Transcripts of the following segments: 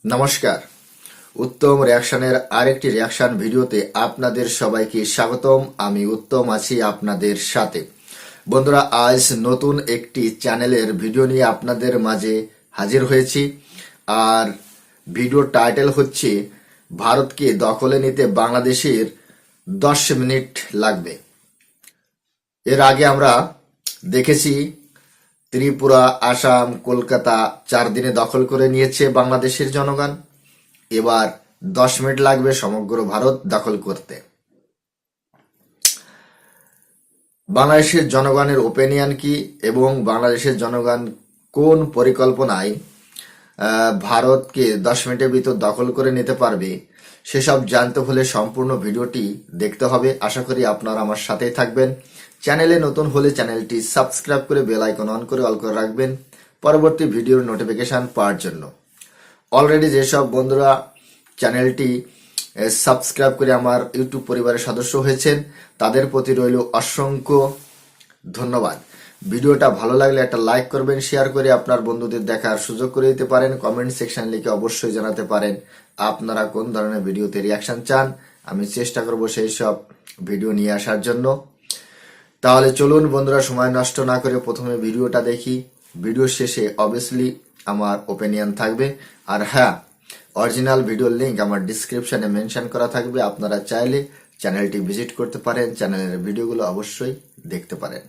নমস্কার। উত্তম রিয়াকশনের আরেকটি রিয়াকশন ভিডিওতে আপনাদের সবাইকে স্বাগতম। আমি উত্তম আছি আপনাদের সাথে। বন্ধুরা, আজ নতুন একটি চ্যানেলের ভিডিও নিয়ে আপনাদের মাঝে হাজির হয়েছি। আর ভিডিও টাইটেল হচ্ছে ভারতকে দখলে নিতে বাংলাদেশের 10 মিনিট লাগবে। এর আগে আমরা দেখেছি ত্রিপুরা, আসাম, কলকাতা 4 দিনে দখল করে নিয়েছে বাংলাদেশের জনগণ। এবার 10 মিনিট লাগবে সমগ্র ভারত দখল করতে। বাংলাদেশের জনগণের ওপিনিয়ন কি এবং বাংলাদেশের জনগণ কোন পরিকল্পনায় ভারতকে 10 মিনিটের ভিতর দখল করে নিতে পারবে, সেসব জানতে হলে সম্পূর্ণ ভিডিওটি দেখতে হবে। আশা করি আপনারা আমার সাথেই থাকবেন। চ্যানেলে নতুন হলে চ্যানেলটি সাবস্ক্রাইব করে বেল আইকন অন করে অল করে রাখবেন পরবর্তী ভিডিওর নোটিফিকেশন পাওয়ার জন্য। অলরেডি যেসব বন্ধুরা চ্যানেলটি সাবস্ক্রাইব করে আমার ইউটিউব পরিবারের সদস্য হয়েছেন, তাদের প্রতি রইল অসংখ্য ধন্যবাদ। ভিডিওটা ভালো লাগলে একটা লাইক করবেন, শেয়ার করে আপনার বন্ধুদের দেখার সুযোগ করে দিতে পারেন। কমেন্ট সেকশন লিখে অবশ্যই জানাতে পারেন আপনারা কোন ধরনের ভিডিওতে রিয়াকশন চান। আমি চেষ্টা করব সেই সব ভিডিও নিয়ে আসার জন্য। তাহলে চলুন বন্ধুরা, সময় নষ্ট না করে প্রথমে ভিডিওটা দেখি। ভিডিও শেষে অবভিয়াসলি আমার ওপিনিয়ন থাকবে। আর হ্যাঁ, অরিজিনাল ভিডিওর লিংক আমার ডিসক্রিপশনে মেনশন করা থাকবে। আপনারা চাইলে চ্যানেলটি ভিজিট করতে পারেন, চ্যানেলের ভিডিওগুলো অবশ্যই দেখতে পারেন।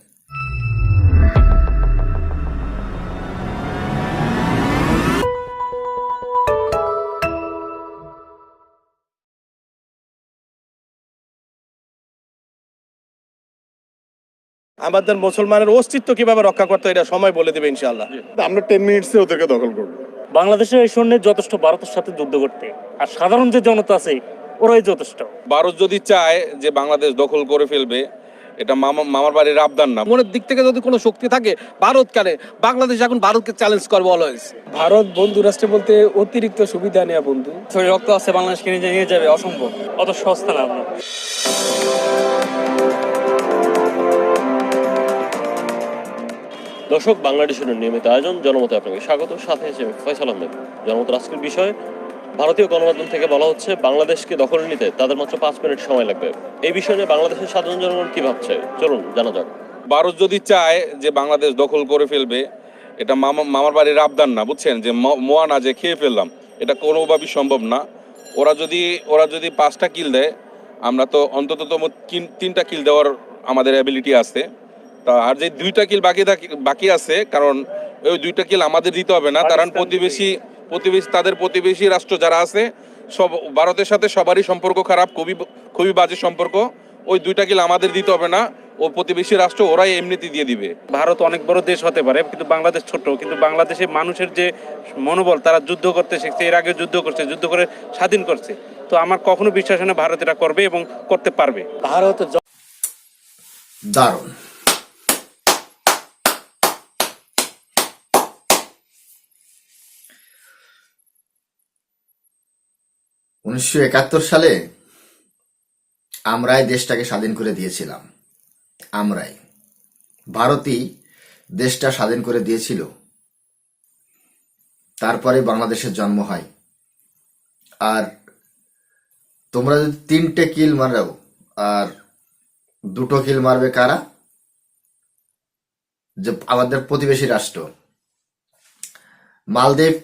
আমাদের মুসলমানের অস্তিত্ব কিভাবে রক্ষা করতে এটা সময় বলে দেবে ইনশাআল্লাহ। আমরা 10 মিনিটসে ওদেরকে দখল করবো। বাংলাদেশের এই সৈন্য যথেষ্ট ভারতের সাথে যুদ্ধ করতে, আর সাধারণ যে জনতা আছে ওরাই যথেষ্ট। ভারত যদি চায় যে বাংলাদেশ দখল করে ফেলবে, এটা মামার বাড়ির আবদার না। মনের দিক থেকে যদি কোনো শক্তি থাকে ভারত কালে, বাংলাদেশ এখন ভারতকে চ্যালেঞ্জ করবে অলওয়েজ। ভারত বন্ধু রাষ্ট্র বলতে অতিরিক্ত সুবিধা নেওয়া বন্ধু। শরীর রক্ত আছে, বাংলাদেশকে নিয়ে যাবে অসম্ভব, অত সস্তা না আমরা। দর্শক, বাংলাদেশের নিয়মিত আয়োজন জনমতে আপনাকে স্বাগত। সাথে আছে ফয়সাল আহমেদ। জনমতের আজকের বিষয়, ভারতীয় গণমাধ্যম থেকে বলা হচ্ছে বাংলাদেশকে দখলে নিতে তাদের মাত্র 5 মিনিট সময় লাগবে। এই বিষয়ে নিয়ে বাংলাদেশের সাধারণ জনগণ কি ভাবছে, চলুন জানা যাক। ভারত যদি চায় যে বাংলাদেশ দখল করে ফেলবে, এটা মামার বাড়ির আবদার না, বুঝছেন? যে মোয়া না যে খেয়ে ফেললাম, এটা কোনোভাবেই সম্ভব না। ওরা যদি 5টা কিল দেয়, আমরা তো অন্তততম 3টা কিল দেওয়ার আমাদের অ্যাবিলিটি আছে। তা আর যে 2টা কিল বাকি আছে, কারণ ওই 2টা কিল আমাদের দিতে হবে না। কারণ প্রতিবেশী তাদের প্রতিবেশী রাষ্ট্র যারা আছে, সব ভারতের সাথে সবারই সম্পর্ক খারাপ, খুবই বাজে সম্পর্ক। ওই 2টা কিল আমাদের দিতে হবে না, ও প্রতিবেশী রাষ্ট্র ওরাই এমনিতে দিয়ে দিবে। ভারত অনেক বড় দেশ হতে পারে, কিন্তু বাংলাদেশ ছোট। কিন্তু বাংলাদেশের মানুষের যে মনোবল, তারা যুদ্ধ করতে শিখছে, এর আগে যুদ্ধ করছে, যুদ্ধ করে স্বাধীন করছে। তো আমার কখনো বিশ্বাস হয় না ভারত এটা করবে এবং করতে পারবে। ভারত দারুণ। (1971) সালে আমরাই দেশটাকে স্বাধীন করে দিয়েছিলাম। আমরাই, ভারতই দেশটা স্বাধীন করে দিয়েছিল। তারপরে বাংলাদেশের জন্ম হয়। আর তোমরা যদি 3টে কিল মারো, আর 2টো কিল মারবে কারা? যে আমাদের প্রতিবেশী রাষ্ট্র। মালদ্বীপ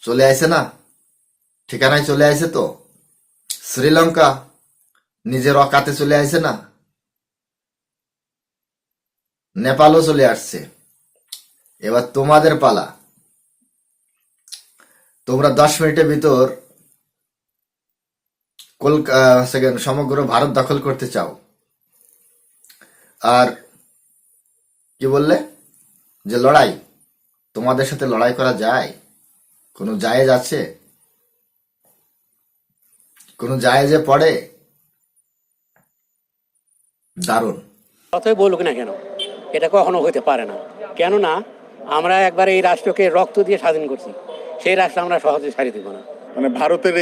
চলে আসে না, ঠিকানায় চলে আসে তো। শ্রীলঙ্কা নিজের অকাতে চলে আসে না, নেপালও চলে আসছে। এবার তোমাদের পালা। তোমরা 10 মিনিটের ভিতর সমগ্র ভারত দখল করতে চাও। আর কি বললে যে লড়াই, তোমাদের সাথে লড়াই করা যায়? কোনো জায়েজ আছে? কোনো জায়েজে পড়ে? দারুণ। কথাই বলুক না কেন, এটা কখনো হতে পারে না। কেননা আমরা একবার এই রাষ্ট্রকে রক্ত দিয়ে স্বাধীন করছি, সেই রাষ্ট্র আমরা সহজে ছাড়ি দিব না। ভারতের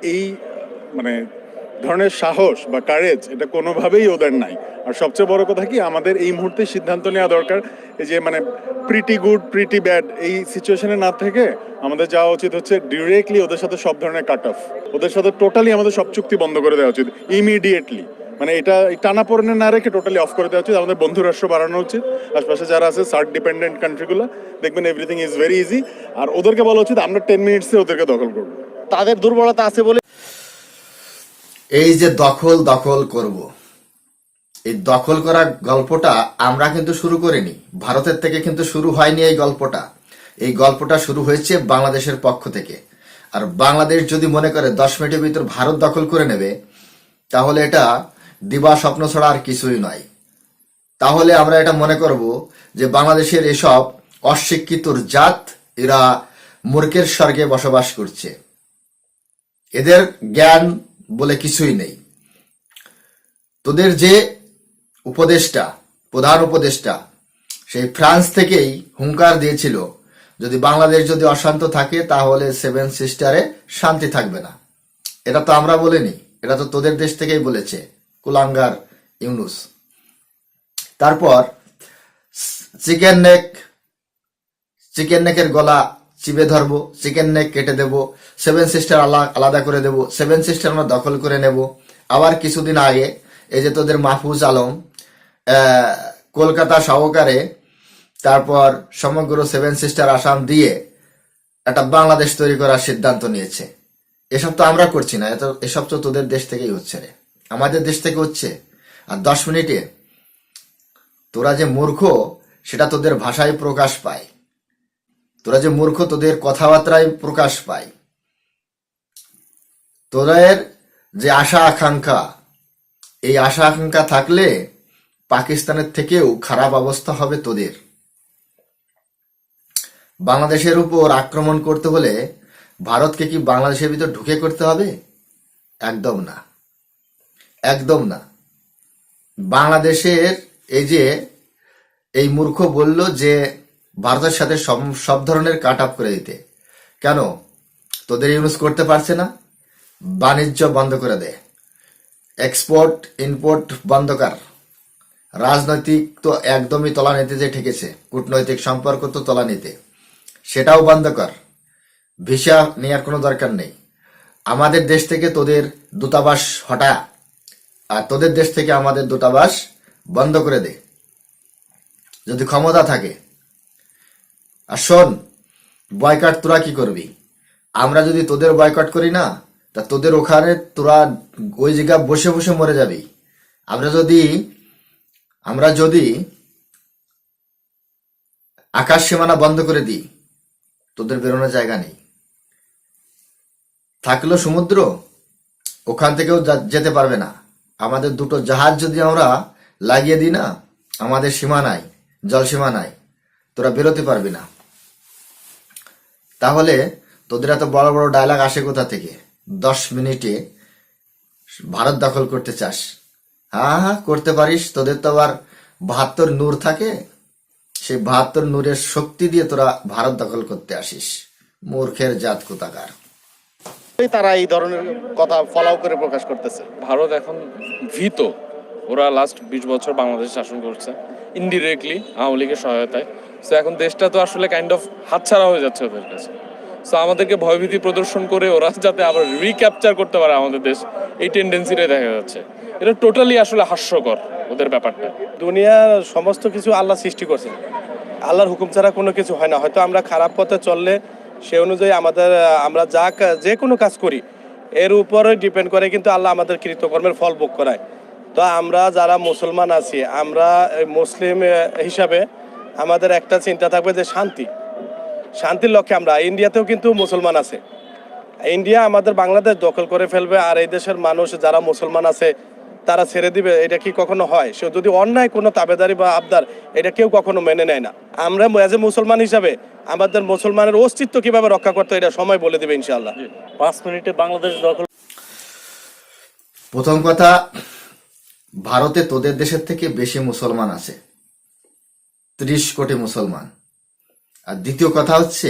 এই ধরনের সাহস বা কারেজ এটা কোনোভাবেই ওদের নাই। আর সবচেয়ে বড় কথা কি, আমাদের এই মুহূর্তে সিদ্ধান্ত নেওয়া দরকার, এই যে মানে প্রিটি গুড প্রিটি ব্যাড এই সিচুয়েশনে না থেকে আমাদের যাওয়া উচিত হচ্ছে ডিরেক্টলি ওদের সাথে সব ধরনের কাট অফ, ওদের সাথে টোটালি আমাদের সব চুক্তি বন্ধ করে দেওয়া উচিত ইমিডিয়েটলি। মানে এটা টানাপোড়েনে না রেখে টোটালি অফ করে দেওয়া উচিত। আমাদের বন্ধু রাষ্ট্র বাড়ানো উচিত, আশপাশে যারা আছে সার্ক ডিপেন্ডেন্ট কান্ট্রিগুলো, দেখবেন এভরিথিং ইজ ভেরি ইজি। আর ওদেরকে বলা উচিত আমরা 10 মিনিটসে ওদেরকে দখল করবো। তাদের দুর্বলতা আছে বলে এই যে দখল দখল করব, এই দখল করা গল্পটা আমরা কিন্তু শুরু করিনি, ভারতের থেকে কিন্তু শুরু হয়নি এই গল্পটা। এই গল্পটা শুরু হয়েছে বাংলাদেশের পক্ষ থেকে। আর বাংলাদেশ যদি মনে করে 10 মিনিটের ভিতর ভারত দখল করে নেবে, তাহলে এটা দিবা স্বপ্ন ছাড়া আর কিছুই নয়। তাহলে আমরা এটা মনে করব যে বাংলাদেশের এসব অশিক্ষিতর জাত, এরা মূর্খের স্বর্গে বসবাস করছে, এদের জ্ঞান বলে কিছুই নেই। তোদের যে উপদেষ্টা, প্রধান উপদেষ্টা, সেই ফ্রান্স থেকেই হুঙ্কার দিয়েছিল যদি বাংলাদেশ যদি অশান্ত থাকে তাহলে 7 সিস্টারে শান্তি থাকবে না। এটা তো আমরা বলিনি, এটা তো তোদের দেশ থেকেই বলেছে কুলাঙ্গার ইউনুস। তারপর চিকেন নেকের গলা চিবে ধরবো, চিকেন নেক কেটে দেব, 7 সিস্টার আলাদা করে দেব, 7 সিস্টার আমরা দখল করে নেব। আবার কিছুদিন আগে এই যে তোদের মাহফুজ আলম কলকাতা সহকারে, তারপর সমগ্র 7 সিস্টার আসাম দিয়ে একটা বাংলাদেশ তৈরি করার সিদ্ধান্ত নিয়েছে। এসব তো আমরা করছি না, এসব তো তোদের দেশ থেকেই হচ্ছে রে, আমাদের দেশ থেকে হচ্ছে। আর 10 মিনিটে তোরা যে মূর্খ সেটা তোদের ভাষায় প্রকাশ পায়, তোরা যে মূর্খ তোদের কথাবার্তায় প্রকাশ পায়। তোদের যে আশা আকাঙ্ক্ষা, এই আশা আকাঙ্ক্ষা থাকলে পাকিস্তানের থেকেও খারাপ অবস্থা হবে তোদের। বাংলাদেশের উপর আক্রমণ করতে হলে ভারতকে কি বাংলাদেশের ভিতর ঢুকে করতে হবে? একদম না, একদম না। বাংলাদেশের এই মূর্খ বলল যে ভারতের সাথে সব ধরনের কাট আপ করে দিতে। কেন তোদের ইউজ করতে পারছে না? বাণিজ্য বন্ধ করে দে, এক্সপোর্ট ইম্পোর্ট বন্ধ কর, রাজনৈতিক তো একদমই তলানিতে যে ঠেকেছে, কূটনৈতিক সম্পর্ক তো তলানিতে, সেটাও বন্ধ কর। ভিসা নেওয়ার কোনো দরকার নেই। আমাদের দেশ থেকে তোদের দূতাবাস হটা, আর তোদের দেশ থেকে আমাদের দূতাবাস বন্ধ করে দে যদি ক্ষমতা থাকে। আর শোন, বয়কট তোরা কি করবি? আমরা যদি তোদের বয়কট করি না, তা তোদের ওখানে তোরা ওই জায়গা বসে বসে মরে যাবি। আমরা যদি আকাশ সীমানা বন্ধ করে দিই, তোদের বেরোনোর জায়গা নেই। থাকলো সমুদ্র, ওখান থেকেও যেতে পারবে না। আমাদের দুটো জাহাজ যদি আমরা লাগিয়ে দিই না আমাদের সীমানায়, জল সীমানায়, তোরা বেরোতে পারবি না। তাহলে তোদের এত বড় বড় ডায়লগ আসে কোথা থেকে? 10 মিনিটে ভারত দখল করতে চাস? হ্যাঁ, করতে পারিস। তোদের তো আবার 72 নূর থাকে, সেই 72 নূরের শক্তি দিয়ে তোরা ভারত দখল করতে আসিস। মূর্খের জাত কোথাকার। তারা এই ধরনের কথা ফলাও করে প্রকাশ করতেছে। ভারত এখন ভীত। ওরা লাস্ট 20 বছর বাংলাদেশ শাসন করছে ইনডিরেক্টলি আওয়ামী লীগের সহায়তায়। সো এখন দেশটা তো আসলে কাইন্ড অফ হাতছাড়া হয়ে যাচ্ছে ওদের কাছে। সো আমাদেরকে ভয়ভীতি প্রদর্শন করে ওরা যাতে আবার রিক্যাপচার করতে পারে আমাদের দেশ, এই টেন্ডেন্সিটাই দেখা যাচ্ছে। এটা টোটালি আসলে হাস্যকর ওদের ব্যাপারটা। দুনিয়ার সমস্ত কিছু আল্লাহ সৃষ্টি করছেন, আল্লাহর হুকুম ছাড়া কোনো কিছু হয় না। হয়তো আমরা খারাপ পথে চললে সে অনুযায়ী আমরা যে কোনো কাজ করি এর উপরে ডিপেন্ড করে কিন্তু আল্লাহ আমাদের কৃতকর্মের ফল ভোগ করায়। তো আমরা যারা মুসলমান আছি, আমরা মুসলিম হিসাবে আমাদের একটা চিন্তা থাকবে যে শান্তির লক্ষ্যে আমরা, ইন্ডিয়াতেও কিন্তু মুসলমান আছে, ইন্ডিয়া আমাদের বাংলাদেশ দখল করে ফেলবে আর এই দেশের মানুষ যারা মুসলমান আছে তারা ছেড়ে দিবে, এটা কি কখনো হয়? সে যদি অন্যায় কোনো তাবেদারি বা আবদার, এটা কেউ কখনো মেনে নেয় না। আমরা এজ এ মুসলমান হিসাবে আমাদের মুসলমানের অস্তিত্ব কিভাবে রক্ষা করতে এটা সময় বলে দেবে ইনশাআল্লাহ। 5 মিনিটে বাংলাদেশ দখল। প্রথম কথা, ভারতে তোদের দেশের থেকে বেশি মুসলমান আছে, 30 কোটি মুসলমান। আর দ্বিতীয় কথা হচ্ছে,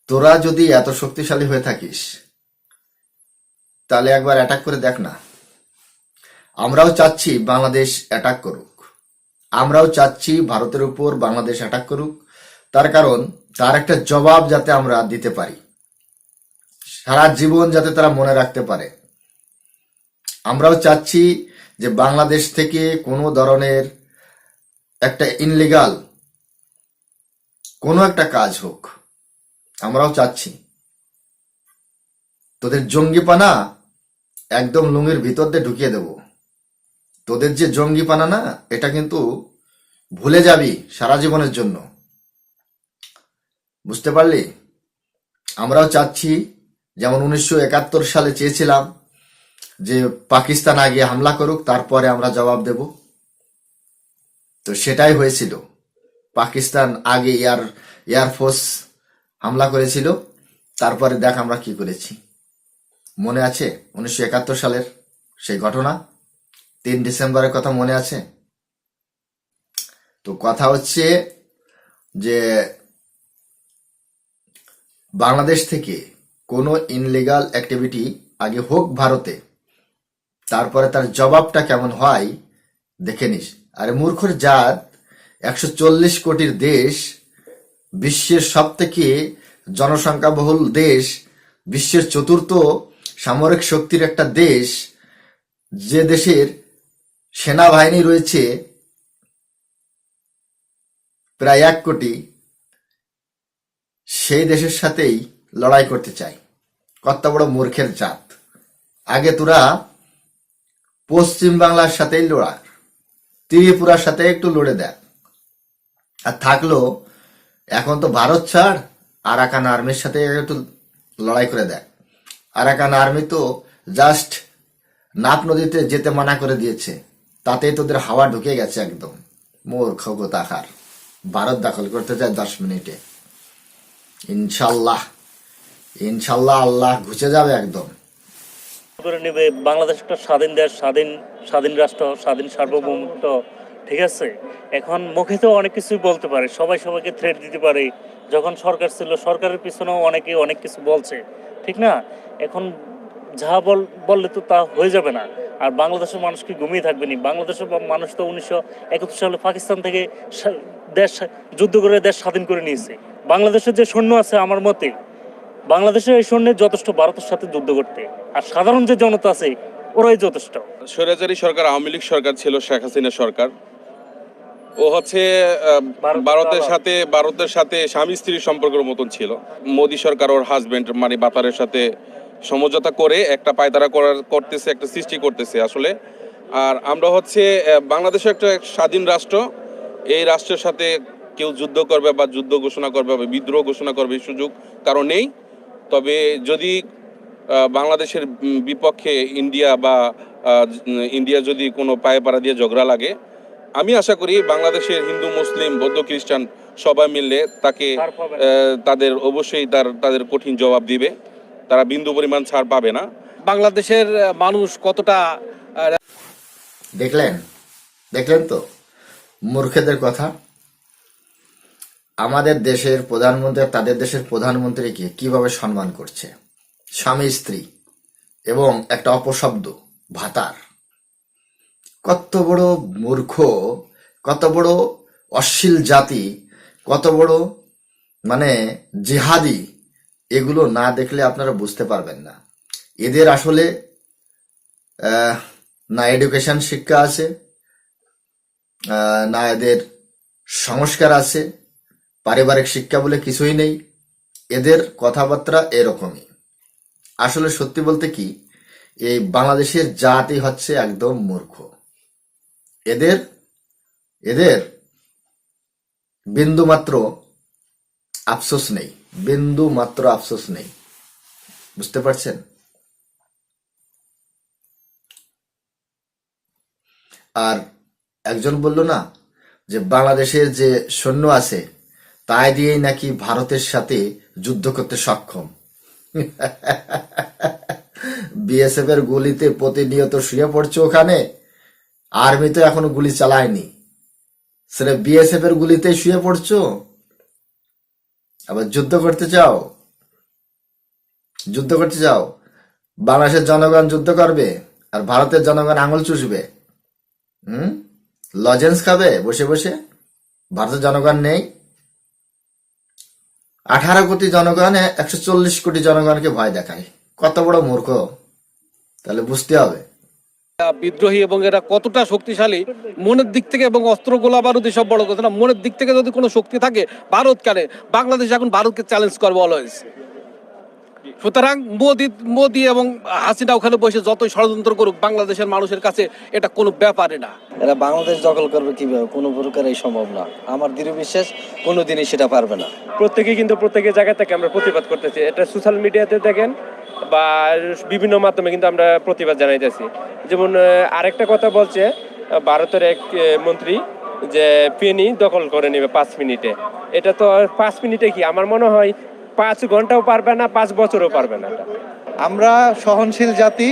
তোরা যদি এত শক্তিশালী হয়ে থাকিস তাহলে একবার অ্যাটাক করে দেখ না। আমরাও চাচ্ছি বাংলাদেশ অ্যাটাক করুক, আমরাও চাচ্ছি ভারতের উপর বাংলাদেশ অ্যাটাক করুক, তার কারণ তার একটা জবাব যাতে আমরা দিতে পারি, সারা জীবন যাতে তারা মনে রাখতে পারে। আমরাও চাচ্ছি যে বাংলাদেশ থেকে কোনো ধরনের একটা ইনলিগাল কোনো একটা কাজ হোক, আমরাও চাচ্ছি। তোদের জঙ্গিপানা একদম লুঙ্গির ভিতর দিয়ে ঢুকিয়ে দেব। তোদের যে জঙ্গিপানা না, এটা কিন্তু ভুলে যাবি সারা জীবনের জন্য, বুঝতে পারলি? আমরাও চাচ্ছি, যেমন 1971 সালে চেয়েছিলাম যে পাকিস্তান আগে হামলা করুক, তারপরে আমরা জবাব দেব। তো সেটাই হয়েছিল। পাকিস্তান আগে এয়ারফোর্স হামলা করেছিল, তারপরে দেখ আমরা কি করেছি। মনে আছে 1971 সালের সেই ঘটনা? 3 ডিসেম্বরের কথা মনে আছে? তো কথা হচ্ছে যে বাংলাদেশ থেকে কোনো ইনলিগাল অ্যাক্টিভিটি আগে হোক ভারতে, তারপরে তার জবাবটা কেমন হয় দেখে নিস। আরে মূর্খর জাত, 140 কোটির দেশ, বিশ্বের সব থেকে জনসংখ্যাবহুল দেশ, বিশ্বের 4র্থ সামরিক শক্তির একটা দেশ, যে দেশের সেনাবাহিনী রয়েছে প্রায় 1 কোটি, সেই দেশের সাথেই লড়াই করতে চাই। কত বড় মূর্খের জাত! আগে তোরা পশ্চিম বাংলার সাথেই লড়া, ত্রিপুরার সাথে একটু লড়ে দেখ। আর থাকলো এখন তো ভারত ছাড়, আরাকান আর্মির সাথে একটু লড়াই করে দেখ। আরাকান আর্মি তো জাস্ট নাপ নদীতে যেতে মানা করে দিয়েছে, তাতেই তোদের হাওয়া ঢুকে গেছে একদম। মূর্খ কোথাকার! ভারত দখল করতে চায় 10 মিনিটে। ইনশাল্লাহ ইনশাল্লাহ আল্লাহ ঘুচে যাবে একদম। করে নেবে। বাংলাদেশ একটা স্বাধীন দেশ, স্বাধীন রাষ্ট্র, স্বাধীন সার্বভৌমত্ব, ঠিক আছে? এখন মুখে তো অনেক কিছুই বলতে পারে, সবাই সবাইকে থ্রেট দিতে পারে। যখন সরকার ছিল, সরকারের পিছনেও অনেকে অনেক কিছু বলছে, ঠিক না? এখন যা বললে তো তা হয়ে যাবে না। আর বাংলাদেশের মানুষ কি ঘুমিয়ে থাকবে না? বাংলাদেশের মানুষ তো 1971 সালে পাকিস্তান থেকে দেশ যুদ্ধ করে দেশ স্বাধীন করে নিয়েছে। বাংলাদেশের যে সৈন্য আছে, আমার মতে বাংলাদেশের এই সৈন্য যথেষ্ট ভারতের সাথে যুদ্ধ করতে, আর সাধারণ যে জনতা আছে ওরাই যথেষ্ট। স্বৈরাচারী সরকার আওয়ামী লীগ সরকার ছিল, শেখ হাসিনা সরকার। ও হচ্ছে ভারতের সাথে স্বামী স্ত্রীর সম্পর্কের মতন ছিল। মোদী সরকার ওর হাজবেন্ড মানে বাতারের সাথে সমঝোতা করে একটা পায়তারা করতেছে, একটা সৃষ্টি করতেছে আসলে। আর আমরা হচ্ছে বাংলাদেশের একটা স্বাধীন রাষ্ট্র, এই রাষ্ট্রের সাথে কেউ যুদ্ধ করবে বা যুদ্ধ ঘোষণা করবে বা বিদ্রোহ ঘোষণা করবে এই সুযোগ কারো নেই। তবে যদি বাংলাদেশের বিপক্ষে ইন্ডিয়া যদি কোনো পায়ে পাড়া দিয়ে ঝগড়া লাগে, আমি আশা করি বাংলাদেশের হিন্দু, মুসলিম, বৌদ্ধ, খ্রিস্টান সবাই মিললে তাকে তাদের অবশ্যই তাদের কঠিন জবাব দিবে। তারা বিন্দু পরিমাণ ছাড় পাবে না। বাংলাদেশের মানুষ কতটা দেখলেন তো মূর্খদের কথা। আমাদের দেশের প্রধানমন্ত্রী তাদের দেশের প্রধানমন্ত্রীকে কিভাবে সম্মান করছে, স্বামী স্ত্রী এবং একটা অপশব্দ ভাতার। কত বড় মূর্খ, কত বড় অশ্লীল জাতি, কত বড় মানে জিহাদি, এগুলো না দেখলে আপনারা বুঝতে পারবেন না। এদের আসলে না এডুকেশন শিক্ষা আছে, না এদের সংস্কার আছে, পারিবারিক শিক্ষা বলে কিছুই নেই। এদের কথাবার্তা এরকমই। আসলে সত্যি বলতে কি, এই বাংলাদেশের জাতি হচ্ছে একদম মূর্খ। এদের বিন্দু মাত্র আফসোস নেই, বিন্দু মাত্র আফসোস নেই, বুঝতে পারছেন? আর একজন বলল না যে বাংলাদেশের যে সৈন্য আছে তাই দিয়েই নাকি ভারতের সাথে যুদ্ধ করতে সক্ষম। বিএসএফ এর গুলিতে প্রতিনিয়ত শুয়ে পড়ছে ওখানে, আর্মি তো এখনো গুলি চালায়নি, সেটা বিএসএফ এর গুলিতে শুয়ে পড়ছো, আবার যুদ্ধ করতে চাও? বাংলাদেশের জনগণ যুদ্ধ করবে আর ভারতের জনগণ আঙুল চুষবে? লজেন্স খাবে বসে বসে? ভারতের জনগণ নেই? 18 কোটি জনগণে 140 কোটি জনগণকে ভয় দেখায়। কত বড় মূর্খ, তাহলে বুঝতে হবে। বিদ্রোহী এবং এরা কতটা শক্তিশালী মনের দিক থেকে, এবং অস্ত্র গোলা বারুদ সব বড় কথা না, মনের দিক থেকে যদি কোনো শক্তি থাকে ভারত কালে, বাংলাদেশ এখন ভারতকে চ্যালেঞ্জ করবে অলওয়েজ। সুতরাং মোদি এবং হাসিনা ওখানে বসে যতই ষড়যন্ত্র করুক, বাংলাদেশের মানুষের কাছে এটা কোনো ব্যাপারই না। এরা বাংলাদেশ দখল করবে কিভাবে? কোনো প্রকারেই সম্ভব না। আমার দৃঢ় বিশ্বাস কোনোদিনই সেটা পারবে না। প্রত্যেকেই কিন্তু প্রত্যেকের জায়গা থেকে আমরা প্রতিবাদ করতেছি। এটা সোশ্যাল মিডিয়াতে দেখেন বা বিভিন্ন মাধ্যমে কিন্তু আমরা প্রতিবাদ জানাইতেছি। যেমন আরেকটা কথা বলছে ভারতের এক মন্ত্রী যে ফেনী দখল করে নেবে 5 মিনিটে। এটা তো 5 মিনিটে কি, আমার মনে হয় 5 ঘন্টাও পারবে না, 5 বছরও পারবে না। আমরা সহনশীল জাতি,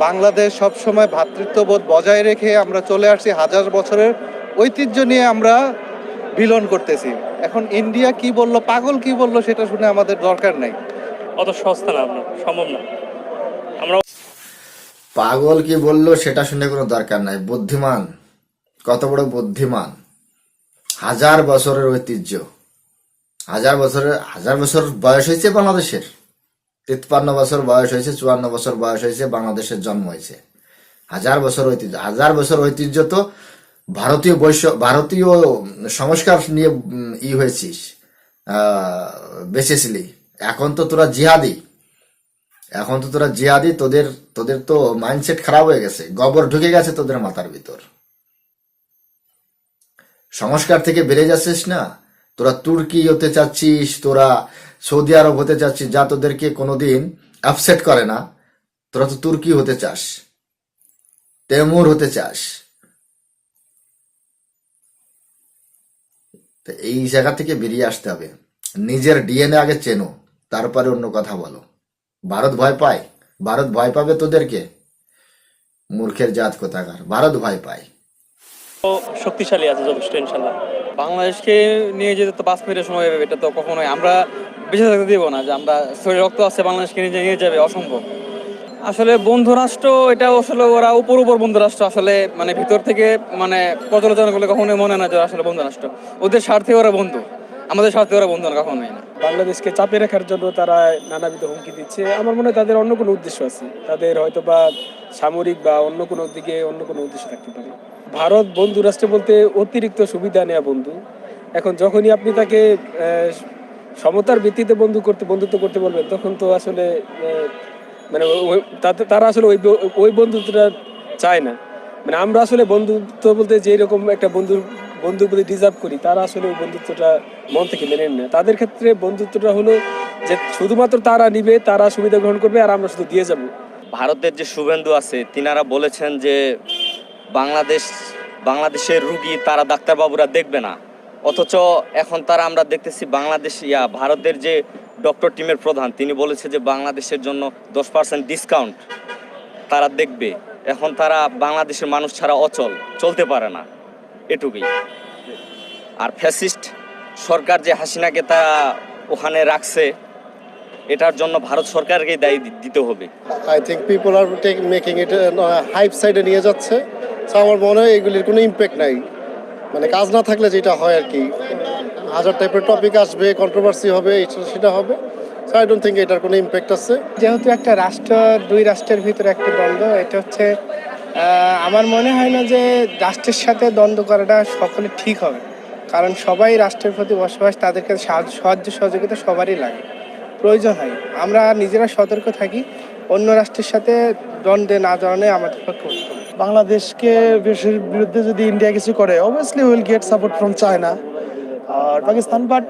বাংলাদেশ সবসময় ভ্রাতৃত্ববোধ বজায় রেখে আমরা চলে আসছি। হাজার বছরের ঐতিহ্য নিয়ে আমরা বিলন করতেছি। এখন ইন্ডিয়া কি বললো, পাগল কি বললো, সেটা শুনে আমাদের দরকার নাই। অত সস্তা না, আপনার সম্ভব না। আমরা পাগল কি বললো সেটা শুনে কোনো দরকার নাই। বুদ্ধিমান, কত বড় বুদ্ধিমান। 1000 বছরের ঐতিহ্য, 1000 বছর বয়স হয়েছে বাংলাদেশের। 53 বছর বয়স হয়েছে, 54 বছর বয়স হয়েছে, বাংলাদেশের জন্ম হয়েছে। 1000 বছর ঐতিহ্য, 1000 বছর ঐতিহ্য তো ভারতীয় সংস্কার নিয়ে হয়েছিস, বেঁচেছিলি। এখন তো তোরা জিহাদি, তোদের তো মাইন্ডসেট খারাপ হয়ে গেছে, গোবর ঢুকে গেছে তোদের মাথার ভিতর। সংস্কার থেকে বেড়ে যাচ্ছিস না। তোরা তুর্কি হতে চাচ্ছিস, তোরা সৌদি আরব হতে চাচ্ছিস, যা তোদেরকে কোনোদিন আপসেট করে না। তোরা তো তুর্কি হতে চাস, তেমুর হতে চাস। তো এই জায়গা থেকে বেরিয়ে আসতে হবে। নিজের ডিএনএ আগে চেনো, তারপরে অন্য কথা বলো। ভারত ভয় পায়? ভারত ভয় পাবে তোদেরকে? মূর্খের জাত কোথাকার, ভারত ভয় পায়। শক্তিশালী আছে যথেষ্ট, ইনশাল্লাহ। বাংলাদেশকে নিয়ে যেতে তো 5 মিনিটের সময় হবে, এটা তো কখনোই আমরা বেঁচে থাকতে দিব না। যে আমরা শরীরে রক্ত আছে, বাংলাদেশকে নিয়ে যাবে, অসম্ভব। আসলে বন্ধু রাষ্ট্র, এটা আসলে ওরা উপর বন্ধু রাষ্ট্র। আসলে মানে ভিতর থেকে মানে পর্যালোচনা করলে কখনোই মনে না যে আসলে বন্ধু রাষ্ট্র। ওদের স্বার্থে ওরা বন্ধু, আমাদের স্বার্থে ওরা বন্ধু না, কখনোই না। বাংলাদেশকে চাপে রাখার জন্য তারা নানাবিধ হুমকি দিচ্ছে। আমার মনে হয় তাদের অন্য কোনো উদ্দেশ্য আছে, তাদের হয়তো বা সামরিক বা অন্য কোনো দিকে অন্য কোনো উদ্দেশ্য থাকতে পারে। ভারত বন্ধু রাষ্ট্র বলতে অতিরিক্ত সুবিধা নেওয়া বন্ধু। এখন যখনই আপনি তাকে সমতার ভিত্তিতে বন্ধুত্ব করতে বলবেন, তখন তো আসলে মানে তারা আসলে ওই বন্ধুত্বটা চায় না। মানে আমরা আসলে বন্ধুত্ব বলতে যেরকম একটা বন্ধুর প্রতি ডিজার্ভ করি, তারা আসলে ওই বন্ধুত্বটা মন থেকে মেনে নেয়। তাদের ক্ষেত্রে বন্ধুত্বটা হলো যে শুধুমাত্র তারা নিবে, তারা সুবিধা গ্রহণ করবে, আর আমরা শুধু দিয়ে যাব। ভারতের যে শুভেন্দু আছে, তিনারা বলেছেন যে বাংলাদেশের রুগী তারা ডাক্তারবাবুরা দেখবে না। অথচ এখন আমরা দেখতেছি ভারতের যে ডক্টর টিমের প্রধান, তিনি বলেছে যে বাংলাদেশের জন্য 10% ডিসকাউন্ট তারা দেখবে। এখন তারা বাংলাদেশের মানুষ ছাড়া অচল, চলতে পারে না, এটুকুই। আর ফ্যাসিস্ট সরকার যে হাসিনাকে তারা ওখানে রাখছে, এটার জন্য ভারত সরকারকেই দায়ী দিতে হবে। I think people are making it hype সাইডে নিয়ে যাচ্ছে। সো আমার মনে হয় এগুলির কোনো ইম্প্যাক্ট নাই। মানে কাজ না থাকলে যেটা হয় আর কি, 1000 টাইপের টপিক আসবে, কন্ট্রোভার্সি হবে, সেটা হবে। সো আই ডোন্ট থিঙ্ক এটার কোনো ইম্প্যাক্ট আছে। যেহেতু একটা রাষ্ট্র, 2 রাষ্ট্রের ভিতরে একটা দ্বন্দ্ব, এটা হচ্ছে আমার মনে হয় না যে রাষ্ট্রের সাথে দ্বন্দ্ব করাটা সকলে ঠিক হবে। কারণ সবাই রাষ্ট্রের প্রতি বসবাস, তাদেরকে সাহায্য সহযোগিতা সবারই লাগে, প্রয়োজন হয়। আমরা নিজেরা সতর্ক থাকি, অন্য রাষ্ট্রের সাথে দ্বন্দ্বে না জড়ানো আমাদের পক্ষে উত্তম। বাংলাদেশকে বিরুদ্ধে যদি ইন্ডিয়া কিছু করে, obviously will get support from China আর Pakistan. But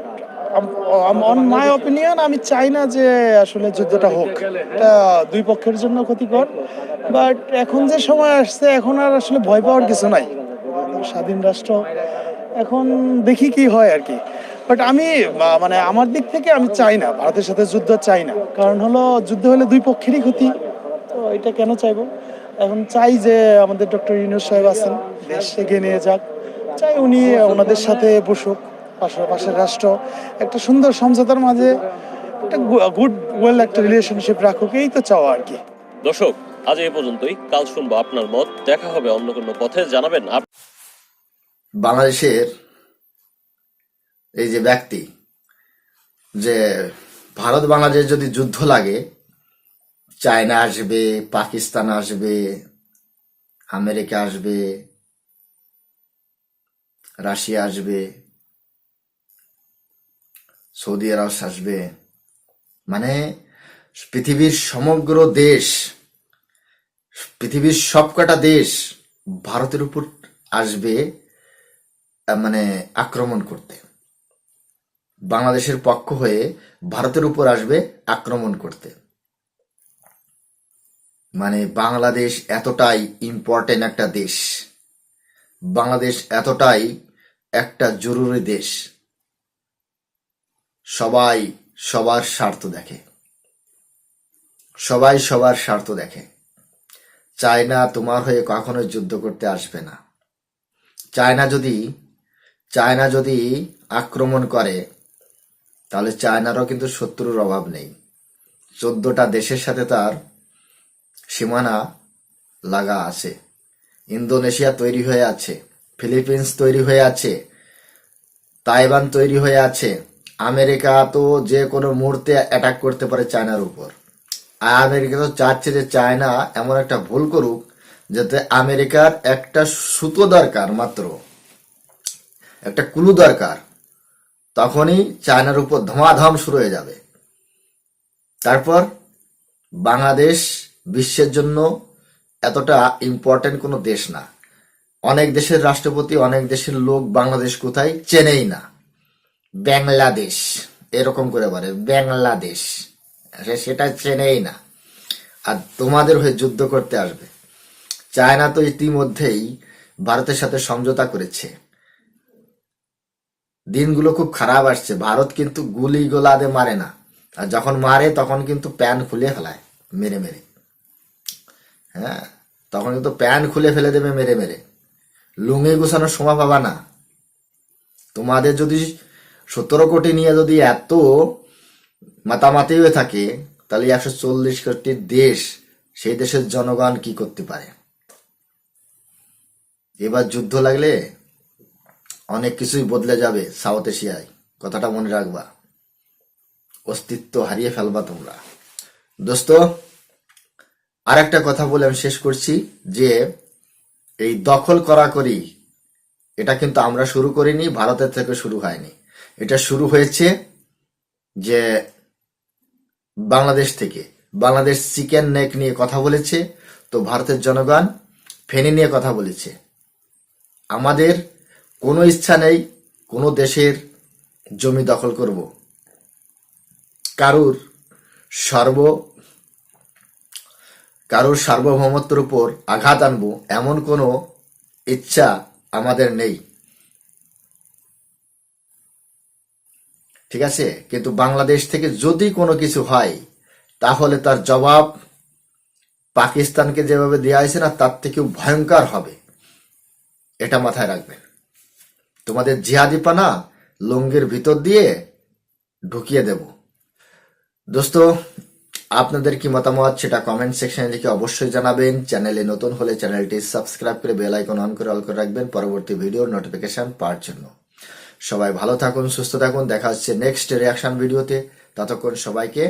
on my opinion, আমি চাই না যে আসলে যুদ্ধটা হোক। এটা 2 পক্ষের জন্য ক্ষতিকর। বাট এখন যে সময় আসছে, এখন আর আসলে ভয় পাওয়ার কিছু নাই। স্বাধীন রাষ্ট্র, এখন দেখি কি হয় আর কি। বাট আমি মানে আমার দিক থেকে আমি চাই না, ভারতের সাথে যুদ্ধ চাই না। কারণ হলো যুদ্ধ হলে 2 পক্ষেরই ক্ষতি, তো এটা কেন চাইবো? এখন চাই যে আমাদের ডক্টর ইউনূস সাহেব আছেন, দেশ এগিয়ে নিয়ে যাক। চাই উনি ওনাদের সাথে বসুক, পাশের রাষ্ট্র একটা সুন্দর সমঝোতার মাঝে একটা গুড ওয়েল একটা রিলেশনশিপ রাখুক, এই তো চাওয়া আর কি। দর্শক, আজ এই পর্যন্তই। কাল শুনবো আপনার মত। দেখা হবে অন্য কোনো পথে। জানাবেন বাংলাদেশের এই যে ব্যক্তি, যে ভারত বাংলাদেশ যদি যুদ্ধ লাগে, চায়না আসবে, পাকিস্তান আসবে, আমেরিকা আসবে, রাশিয়া আসবে, সৌদি আরব আসবে, মানে পৃথিবীর সমগ্র দেশ, পৃথিবীর সবকটা দেশ ভারতের উপর আসবে মানে আক্রমণ করতে। বাংলাদেশের পক্ষ হয়ে ভারতের উপর আসবে আক্রমণ করতে। মানে বাংলাদেশ এতটাই ইম্পর্টেন্ট একটা দেশ, বাংলাদেশ এতটাই একটা জরুরি দেশ। সবাই সবার স্বার্থ দেখে, সবাই সবার স্বার্থ দেখে। চায়না তোমার হয়ে কখনোই যুদ্ধ করতে আসবে না। চায়না যদি আক্রমণ করে, তাহলে চায়নারও কিন্তু শত্রুর অভাব নেই। 14টা দেশের সাথে তার সীমানা লাগা আছে। ইন্দোনেশিয়া তৈরি হয়ে আছে, ফিলিপিন্স তৈরি হয়ে আছে, তাইওয়ান তৈরি হয়ে আছে। আমেরিকা তো যে কোনো মুহূর্তে অ্যাটাক করতে পারে চায়নার উপর। আর আমেরিকা তো চাচ্ছে যে চায়না এমন একটা ভুল করুক যাতে আমেরিকার একটা সুতো দরকার, মাত্র একটা কুলু দরকার, তখনই চায়নার উপর ধমাধম শুরু হয়ে যাবে। তারপর বাংলাদেশ বিশ্বের জন্য এতটা ইম্পর্টেন্ট কোনো দেশ না। অনেক দেশের রাষ্ট্রপতি, অনেক দেশের লোক বাংলাদেশ কোথায় চেনেই না। বাংলাদেশ এরকম করে বলে, বাংলাদেশ, সেটা চেনেই না। আর তোমাদের হয়ে যুদ্ধ করতে আসবে। চায়না তো ইতিমধ্যেই ভারতের সাথে সমঝোতা করেছে। দিনগুলো খুব খারাপ আসছে। ভারত কিন্তু গুলি গোলাদে মারে না, আর যখন মারে তখন কিন্তু প্যান খুলে ফেলায় মেরে মেরে। হ্যাঁ, তখন কিন্তু প্যান খুলে ফেলে দেবে মেরে মেরে। লুঙ্গি গুছানোর সময় পাবা না। তোমাদের যদি 17 কোটি নিয়ে যদি এত মাতামাতি হয়ে থাকে, তাহলে 140 কোটি দেশ, সেই দেশের জনগণ কি করতে পারে? এবার যুদ্ধ লাগলে অনেক কিছুই বদলে যাবে সাউথ এশিয়ায়, কথাটা মনে রাখবা। অস্তিত্ব হারিয়ে ফেলবা তোমরা। দোস্ত, আর একটা কথা বলে আমি শেষ করছি, যে এই দখল করাকরি এটা কিন্তু আমরা শুরু করিনি, ভারতের থেকে শুরু হয়নি। এটা শুরু হয়েছে যে বাংলাদেশ থেকে। বাংলাদেশ চিকেন নেক নিয়ে কথা বলেছে, তো ভারতের জনগণ ফেনী নিয়ে কথা বলেছে। আমাদের কোনো ইচ্ছা নেই কোনো দেশের জমি দখল করব, কারুর সার্বভৌমত্বের উপর আঘাত আনবো, এমন কোনো ইচ্ছা আমাদের নেই। ঠিক আছে? কিন্তু বাংলাদেশ থেকে যদি কোনো কিছু হয়, তাহলে তার জবাব পাকিস্তানকে যেভাবে দেওয়া হয়েছে না, তার থেকেও ভয়ঙ্কর হবে। এটা মাথায় রাখবেন। তোমাদের জিহাদিপানা লুঙ্গির ভিতর দিয়ে ঢুকিয়ে দেব। দোস্ত, আপনাদের কি মতামত সেটা কমেন্ট সেকশনে লিখে অবশ্যই জানাবেন। চ্যানেলে নতুন হলে চ্যানেলটি সাবস্ক্রাইব করে বেল আইকন অন করে অল করে রাখবেন পরবর্তী ভিডিওর নোটিফিকেশন পাওয়ার জন্য। সবাই ভালো থাকুন, সুস্থ থাকুন। দেখা হচ্ছে নেক্সট রিয়াকশন ভিডিওতে। ততক্ষণ সবাইকে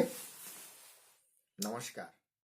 নমস্কার।